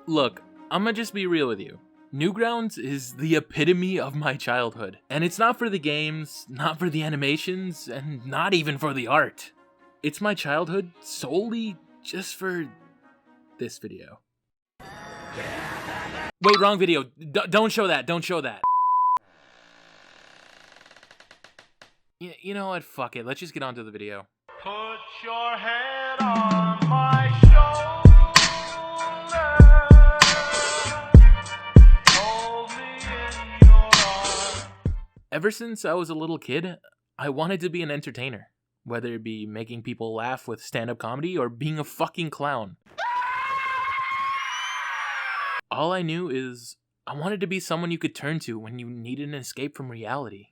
Look, I'ma just be real with you. Newgrounds is the epitome of my childhood. And it's not for the games, not for the animations, and not even for the art. It's my childhood solely just for this video. Wait, wrong video. Don't show that. Don't show that. You know what? Fuck it. Let's just get on to the video. Put your head on my shoulder. Hold me in your arms. Ever since I was a little kid, I wanted to be an entertainer. Whether it be making people laugh with stand-up comedy or being a fucking clown. All I knew is I wanted to be someone you could turn to when you needed an escape from reality.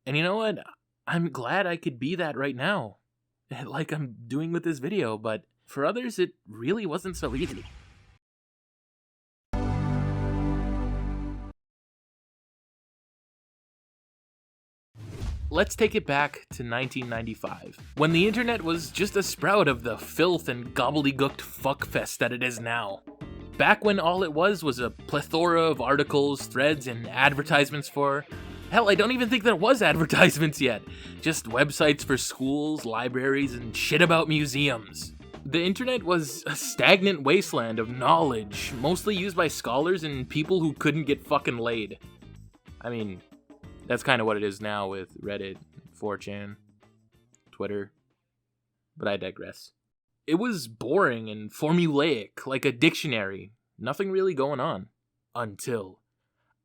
And you know what? I'm glad I could be that right now. Like I'm doing with this video, but for others it really wasn't so easy. Let's take it back to 1995, when the internet was just a sprout of the filth and gobbledygooked fuckfest that it is now. Back when all it was a plethora of articles, threads, and advertisements for... Hell, I don't even think there was advertisements yet. Just websites for schools, libraries, and shit about museums. The internet was a stagnant wasteland of knowledge, mostly used by scholars and people who couldn't get fucking laid. I mean, that's kind of what it is now with Reddit, 4chan, Twitter. But I digress. It was boring and formulaic, like a dictionary. Nothing really going on. Until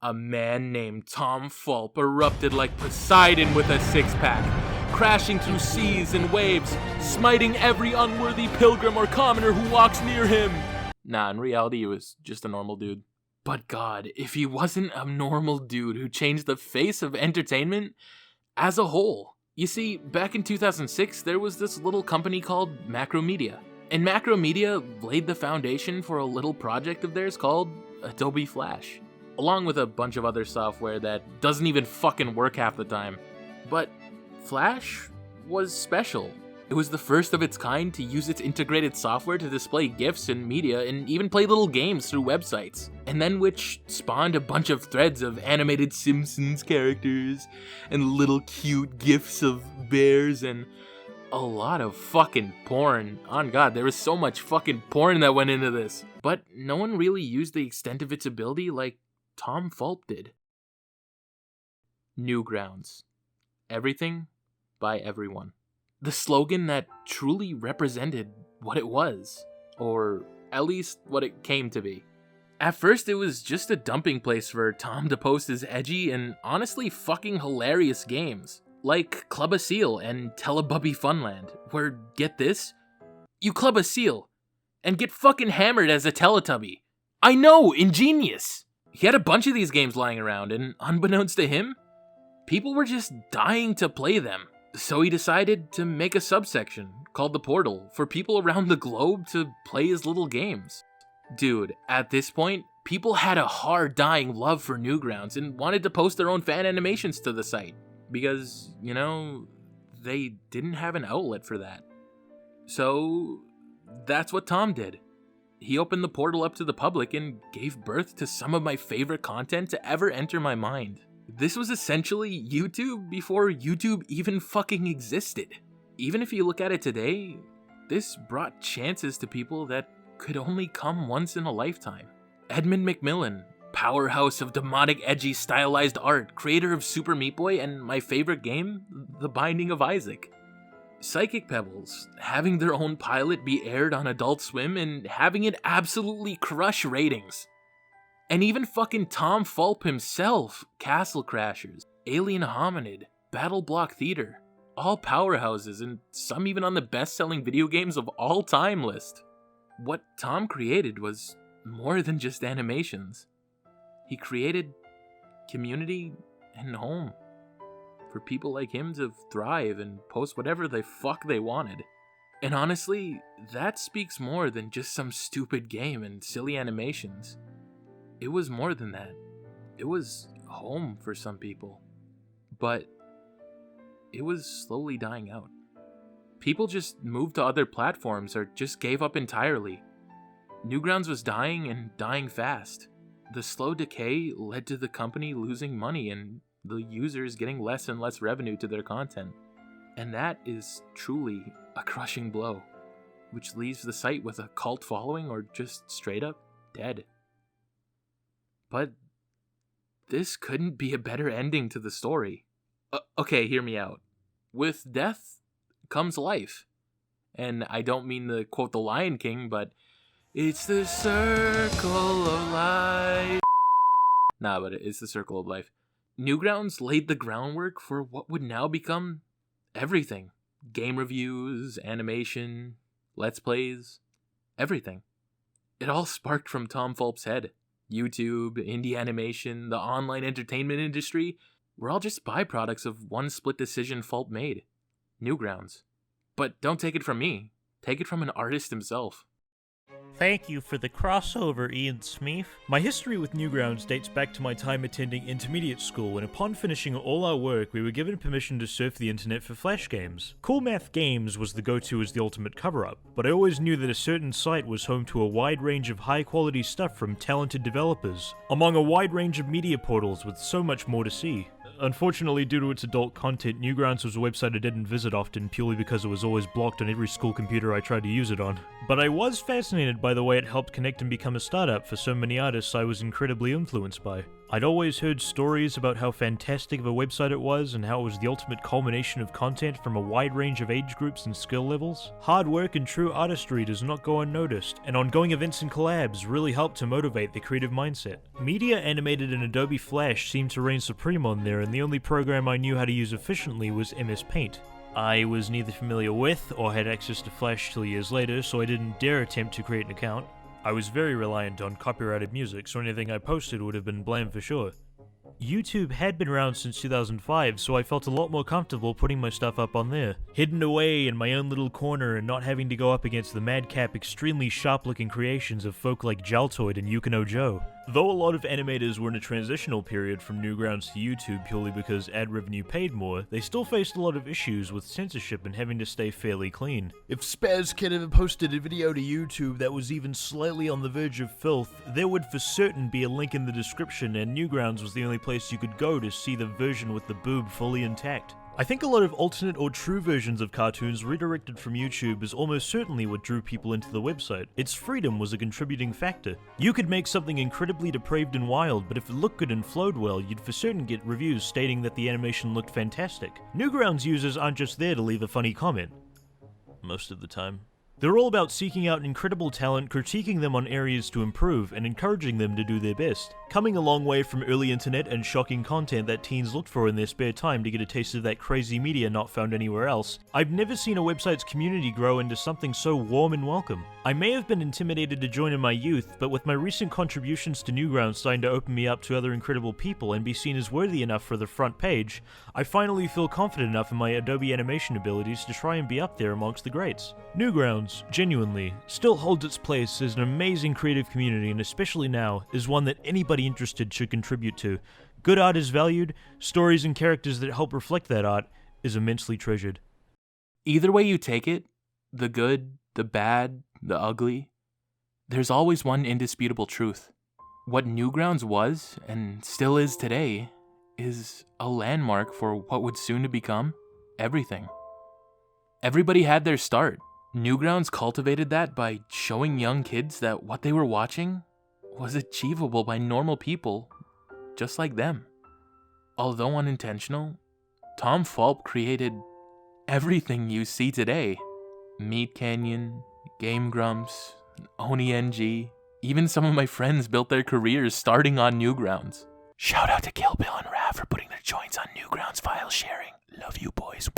a man named Tom Fulp erupted like Poseidon with a six-pack, crashing through seas and waves, smiting every unworthy pilgrim or commoner who walks near him. Nah, in reality, he was just a normal dude. But God, if he wasn't a normal dude who changed the face of entertainment as a whole. You see, back in 2006, there was this little company called Macromedia. And Macromedia laid the foundation for a little project of theirs called Adobe Flash. Along with a bunch of other software that doesn't even fucking work half the time. But Flash was special. It was the first of its kind to use its integrated software to display GIFs and media and even play little games through websites. And then which spawned a bunch of threads of animated Simpsons characters and little cute GIFs of bears and a lot of fucking porn. On God, there was so much fucking porn that went into this. But no one really used the extent of its ability like Tom Fulp did. Newgrounds. Everything by everyone. The slogan that truly represented what it was, or at least what it came to be. At first, it was just a dumping place for Tom to post his edgy and honestly fucking hilarious games, like Club a Seal and Teletubby Funland, where, get this, you club a seal and get fucking hammered as a Teletubby. I know, ingenious! He had a bunch of these games lying around, and unbeknownst to him, people were just dying to play them. So he decided to make a subsection called The Portal for people around the globe to play his little games. Dude, at this point, people had a hard-dying love for Newgrounds and wanted to post their own fan animations to the site. Because, you know, they didn't have an outlet for that. So, that's what Tom did. He opened the portal up to the public and gave birth to some of my favorite content to ever enter my mind. This was essentially YouTube before YouTube even fucking existed. Even if you look at it today, this brought chances to people that could only come once in a lifetime. Edmund McMillan, powerhouse of demonic, edgy, stylized art, creator of Super Meat Boy and my favorite game, The Binding of Isaac. Psychic Pebbles, having their own pilot be aired on Adult Swim and having it absolutely crush ratings. And even fucking Tom Fulp himself, Castle Crashers, Alien Hominid, Battle Block Theater, all powerhouses and some even on the best-selling video games of all time list. What Tom created was more than just animations. He created community and home for people like him to thrive and post whatever the fuck they wanted. And honestly, that speaks more than just some stupid game and silly animations. It was more than that. It was home for some people. But it was slowly dying out. People just moved to other platforms or just gave up entirely. Newgrounds was dying and dying fast. The slow decay led to the company losing money and the users getting less and less revenue to their content. And that is truly a crushing blow, which leaves the site with a cult following or just straight up dead. But this couldn't be a better ending to the story. Okay, hear me out. With death comes life. And I don't mean to quote the Lion King, but it's the circle of life. Nah, but it's the circle of life. Newgrounds laid the groundwork for what would now become everything. Game reviews, animation, let's plays, everything. It all sparked from Tom Fulp's head. YouTube, indie animation, the online entertainment industry were all just byproducts of one split decision Fulp made. Newgrounds. But don't take it from me. Take it from an artist himself. Thank you for the crossover, Ian Smeef. My history with Newgrounds dates back to my time attending intermediate school, when upon finishing all our work, we were given permission to surf the internet for flash games. Cool Math Games was the go-to as the ultimate cover-up, but I always knew that a certain site was home to a wide range of high-quality stuff from talented developers, among a wide range of media portals with so much more to see. Unfortunately, due to its adult content, Newgrounds was a website I didn't visit often purely because it was always blocked on every school computer I tried to use it on. But I was fascinated by the way it helped connect and become a startup for so many artists I was incredibly influenced by. I'd always heard stories about how fantastic of a website it was and how it was the ultimate culmination of content from a wide range of age groups and skill levels. Hard work and true artistry does not go unnoticed, and ongoing events and collabs really helped to motivate the creative mindset. Media animated in Adobe Flash seemed to reign supreme on there, and the only program I knew how to use efficiently was MS Paint. I was neither familiar with or had access to Flash till years later, so I didn't dare attempt to create an account. I was very reliant on copyrighted music, so anything I posted would have been blamed for sure. YouTube had been around since 2005, so I felt a lot more comfortable putting my stuff up on there. Hidden away in my own little corner and not having to go up against the madcap, extremely sharp-looking creations of folk like Jaltoid and Yukino Joe. Though a lot of animators were in a transitional period from Newgrounds to YouTube purely because ad revenue paid more, they still faced a lot of issues with censorship and having to stay fairly clean. If SpazKid ever posted a video to YouTube that was even slightly on the verge of filth, there would for certain be a link in the description, and Newgrounds was the only place you could go to see the version with the boob fully intact. I think a lot of alternate or true versions of cartoons redirected from YouTube is almost certainly what drew people into the website. Its freedom was a contributing factor. You could make something incredibly depraved and wild, but if it looked good and flowed well, you'd for certain get reviews stating that the animation looked fantastic. Newgrounds users aren't just there to leave a funny comment. Most of the time. They're all about seeking out incredible talent, critiquing them on areas to improve, and encouraging them to do their best. Coming a long way from early internet and shocking content that teens looked for in their spare time to get a taste of that crazy media not found anywhere else, I've never seen a website's community grow into something so warm and welcome. I may have been intimidated to join in my youth, but with my recent contributions to Newgrounds starting to open me up to other incredible people and be seen as worthy enough for the front page, I finally feel confident enough in my Adobe animation abilities to try and be up there amongst the greats. Newgrounds, genuinely, still holds its place as an amazing creative community, and especially now, is one that anybody interested should contribute to. Good art is valued, stories and characters that help reflect that art is immensely treasured. Either way you take it, the good, the bad, the ugly, there's always one indisputable truth. What Newgrounds was, and still is today, is a landmark for what would soon to become everything. Everybody had their start. Newgrounds cultivated that by showing young kids that what they were watching was achievable by normal people just like them. Although unintentional, Tom Fulp created everything you see today. Meat Canyon, Game Grumps, OniNG, even some of my friends built their careers starting on Newgrounds. Shout out to Kill Bill and Rav for putting their joints on Newgrounds file sharing. Love you boys.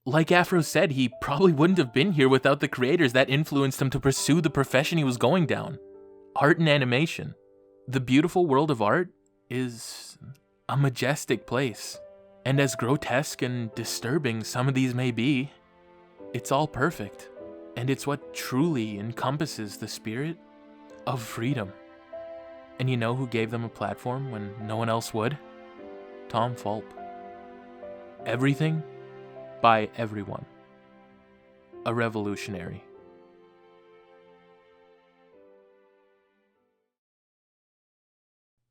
Like Afro said, he probably wouldn't have been here without the creators that influenced him to pursue the profession he was going down. Art and animation. The beautiful world of art is a majestic place. And as grotesque and disturbing some of these may be, it's all perfect. And it's what truly encompasses the spirit of freedom. And you know who gave them a platform when no one else would? Tom Fulp. Everything by everyone. A revolutionary.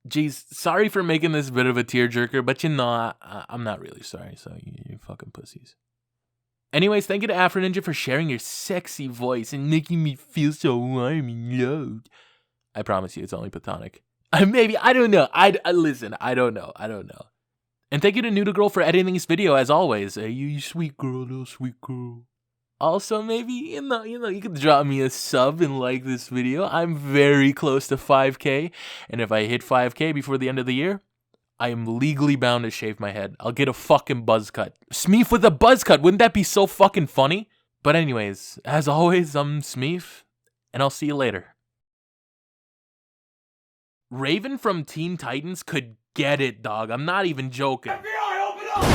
Jeez, sorry for making this a bit of a tearjerker, but I'm not really sorry, so you're fucking pussies. Anyways, thank you to Afroninja for sharing your sexy voice and making me feel so warm and loved. I promise you, it's only platonic. Maybe, I don't know. Listen, I don't know. And thank you to Noodle Girl for editing this video, as always. You sweet girl, little sweet girl. Also, maybe, you could drop me a sub and like this video. I'm very close to 5K. And if I hit 5K before the end of the year, I am legally bound to shave my head. I'll get a fucking buzz cut. Smeef with a buzz cut. Wouldn't that be so fucking funny? But anyways, as always, I'm Smeef, and I'll see you later. Raven from Teen Titans could get it, dog. I'm not even joking. FBI, open up!